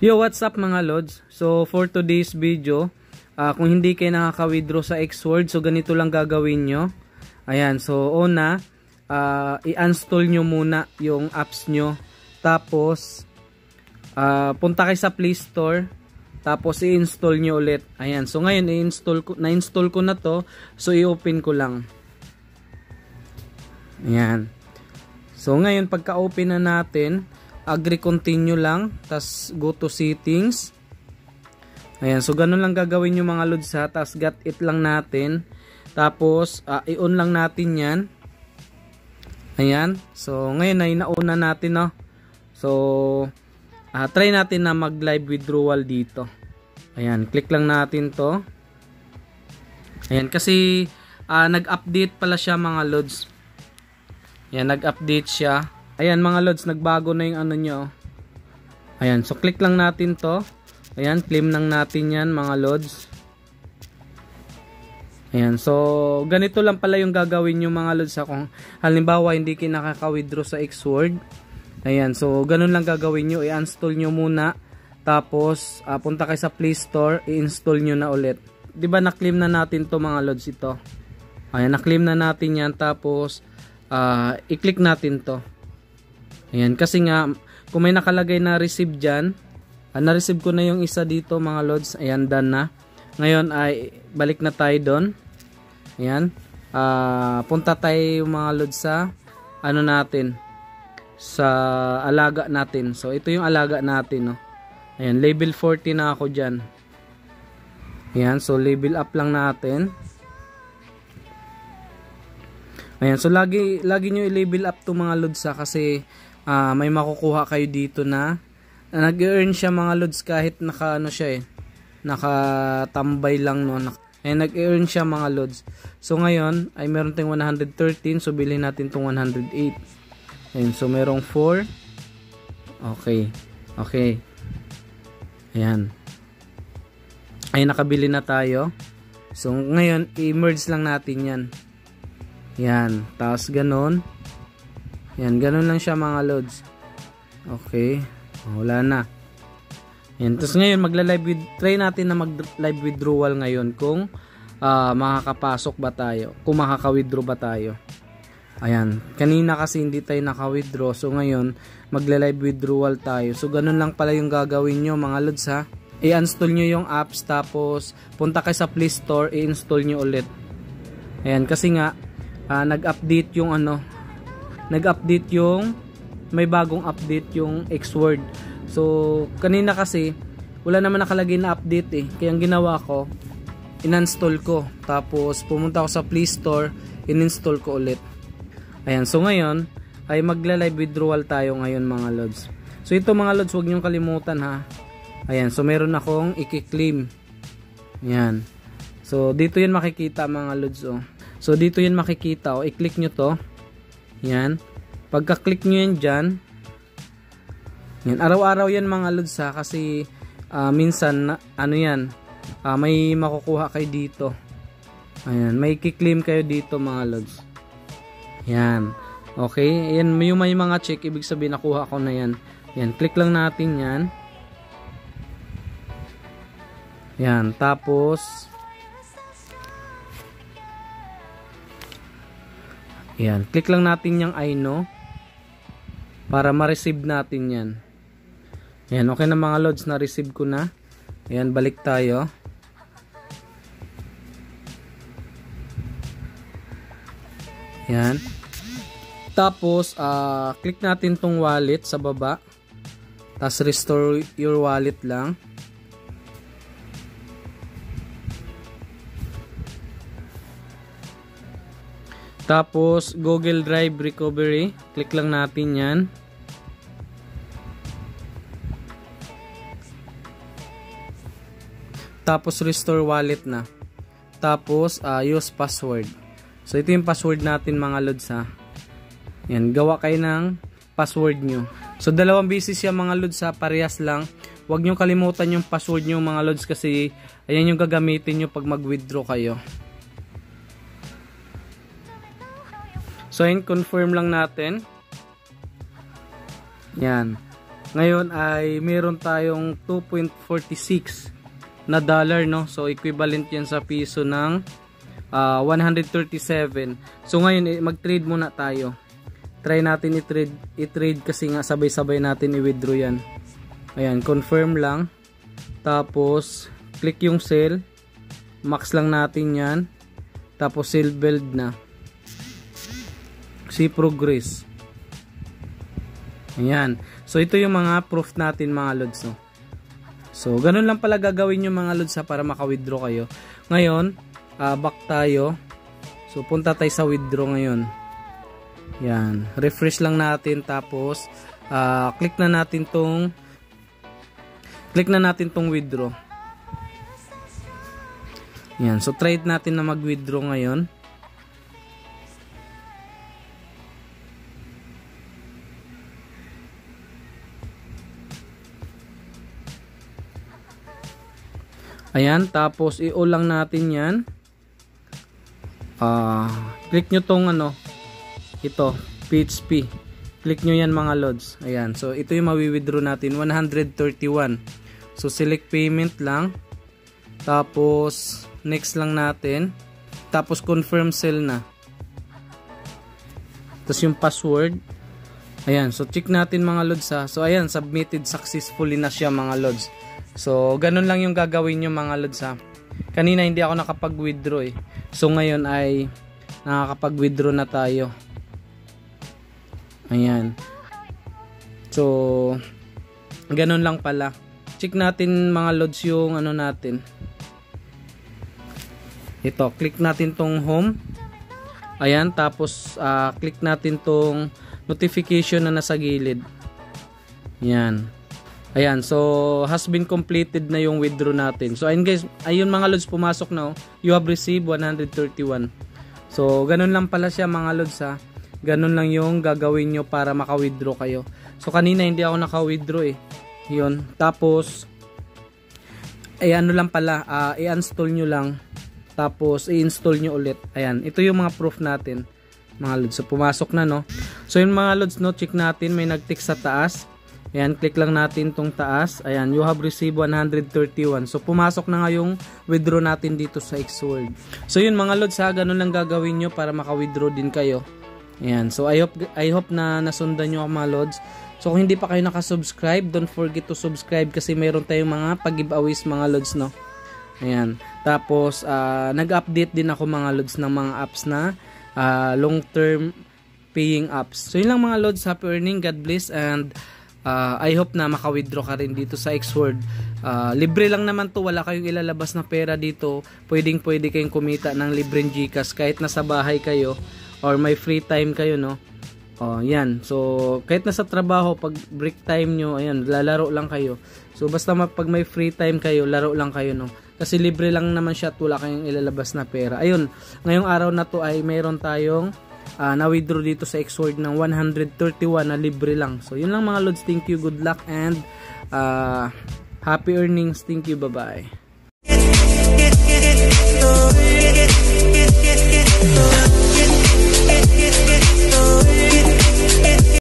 Yo, what's up mga lods? So for today's video, kung hindi kayo nakaka-withdraw sa Xword, so ganito lang gagawin nyo. Ayan, so una, i-install nyo muna yung apps nyo. Tapos punta kayo sa Play Store. Tapos i-install nyo ulit. Ayan, so ngayon na-install ko na to. So i-open ko lang. Ayan. So ngayon pagka-open na natin, agree continue lang, tas go to settings. Ayan, so ganun lang gagawin yung mga lods ha, tas got it lang natin, tapos i-on lang natin yan. Ayan, so ngayon ay nauna natin, no? So try natin na mag live withdrawal dito. Ayan, click lang natin to. Ayan, kasi nag-update pala siya mga lods. Ayan, nag-update siya. Ayan mga lods, nagbago na yung ano nyo. Ayan, so click lang natin to. Ayan, claim lang natin yan mga lods. Ayan, so ganito lang pala yung gagawin nyo mga lods ha, kung halimbawa hindi kayo nakaka-withdraw sa Xword. Ayan, so ganun lang gagawin nyo. I-install nyo muna. Tapos punta kayo sa Play Store, i-install nyo na ulit. Diba na-claim na natin to mga lods ito. Ayan, na-claim na natin yan. Tapos i-click natin to. Ayan, kasi nga kung may nakalagay na receive dyan, na-receive ko na yung isa dito mga lods. Ayan, done na. Ngayon ay balik na tayo doon. Ayan, punta tayo mga lods sa ano natin, sa alaga natin. So ito yung alaga natin, no? Ayan, level 40 na ako dyan. Ayan, so level up lang natin. Ayan, so lagi nyo i-level up to mga lods ha, kasi may makukuha kayo dito na nag-earn siya mga lods kahit naka ano siya nakatambay lang, no. Ayan, nag-earn siya mga lods. So ngayon ay meron tayong 113, so bilhin natin tong 108. Ayan, so merong 4. Okay. Ayan. Ayan, nakabili na tayo. So ngayon i-merge lang natin yan. Yan, tapos ganun. Yan, ganun lang siya mga lods. Okay, wala na. Yan, tapos ngayon try natin na mag-live withdrawal ngayon kung makakapasok ba tayo, kung makaka-withdraw ba tayo. Ayan, kanina kasi hindi tayo naka-withdraw, so ngayon magla-live withdrawal tayo. So ganun lang pala yung gagawin nyo mga lods ha. I-install nyo yung apps, tapos punta kayo sa Play Store, i-install nyo ulit. Ayan, kasi nga nag-update yung may bagong update yung Xword. So kanina kasi wala naman nakalagay na update kaya ang ginawa ko, in-install ko, tapos pumunta ako sa Play Store, in-install ko ulit. Ayan, so ngayon ay magla-live withdrawal tayo ngayon mga lods. So ito mga lods, huwag niyong kalimutan ha. Ayan, so meron akong i-claim. Ayan, so dito yan makikita mga lods So dito yan makikita, i-click nyo to. Yan. Pagka-click nyo yan dyan, yan, araw-araw yan mga lods ha, kasi minsan may makukuha kayo dito. Ayan, may i-claim kayo dito mga lods. Yan. Okay, yan, yung may mga check, ibig sabihin nakuha ko na yan. Yan, click lang natin yan. Yan, tapos yan, click lang natin yung I know para ma-receive natin yan. Yan, okay na mga lods, na-receive ko na. Ayan, balik tayo. Yan. Tapos, click natin tong wallet sa baba. Tapos, restore your wallet lang. Tapos Google Drive Recovery, click lang natin yan. Tapos restore wallet na. Tapos use password. So ito yung password natin mga lods ha. Yan, gawa kayo ng password nyo. So dalawang beses yan mga lods ha, parehas lang. Huwag nyo kalimutan yung password nyo mga lods, kasi ayan yung gagamitin nyo pag mag-withdraw kayo. So, confirm lang natin. Yan. Ngayon ay meron tayong 2.46 na dollar, no? So equivalent yan sa piso ng 137. So ngayon mag-trade muna tayo. Try natin i-trade kasi nga sabay-sabay natin i-withdraw yan. Ayan, confirm lang. Tapos click yung sell. Max lang natin yan. Tapos sell build na. See progress. Ayan. So ito yung mga proof natin mga lods, no? So ganun lang pala gagawin yung mga lods para maka-withdraw kayo. Ngayon, back tayo. So punta tayo sa withdraw ngayon. Yan. Refresh lang natin tapos click na natin tong withdraw. Yan. So try natin na mag-withdraw ngayon. Ayan, tapos i-all lang natin yan. Click nyo tong ito, PHP. Click nyo yan mga lods. Ayan, so ito yung mawi-withdraw natin, 131. So select payment lang. Tapos next lang natin. Tapos confirm sell na. Tapos yung password. Ayan, so check natin mga lods ha. So ayan, submitted successfully na siya mga lods. So, ganun lang yung gagawin nyo mga lods ha. Kanina hindi ako nakapag-withdraw eh. So, ngayon ay nakakapag-withdraw na tayo. Ayan. So, ganun lang pala. Check natin mga lods yung natin. Ito, click natin tong home. Ayan, tapos click natin tong notification na nasa gilid. Ayan. Ayan, so has been completed na yung withdraw natin. So ayun guys, ayun mga lods, pumasok na. You have received 131. So ganun lang pala siya mga lods ha. Ganun lang yung gagawin nyo para maka-withdraw kayo. So kanina hindi ako naka-withdraw eh. Yun. Tapos lang pala, i-install nyo lang. Tapos i-install nyo ulit. Ayan, ito yung mga proof natin mga lods. So pumasok na no. So yun mga lods no, check natin, may nag-tick sa taas. Ayan, click lang natin tong taas. Ayan, you have received 131. So, pumasok na nga yung withdraw natin dito sa Xworld. So, yun mga lods ha, ganun lang gagawin nyo para maka-withdraw din kayo. Ayan, so I hope na nasundan nyo mga lods. So, kung hindi pa kayo nakasubscribe, don't forget to subscribe kasi mayroon tayong mga pag-giveaways mga lods, no? Ayan, tapos, nag-update din ako mga lods ng mga apps na long-term paying apps. So, yun lang mga lods, happy earning, God bless, and I hope na maka-withdraw ka rin dito sa Xworld. Libre lang naman to, wala kayong ilalabas na pera dito. Pwede kayong kumita ng libreng GCash kahit nasa bahay kayo or may free time kayo, no? Yan. So, kahit nasa trabaho, pag break time nyo, ayan, lalaro lang kayo. So, basta pag may free time kayo, laro lang kayo, no? Kasi libre lang naman siya at wala kayong ilalabas na pera. Ayun, ngayong araw na to ay mayroon tayong na-withdraw dito sa Xworld ng 131 na libre lang. So, yun lang mga lods. Thank you, good luck, and happy earnings. Thank you, bye-bye.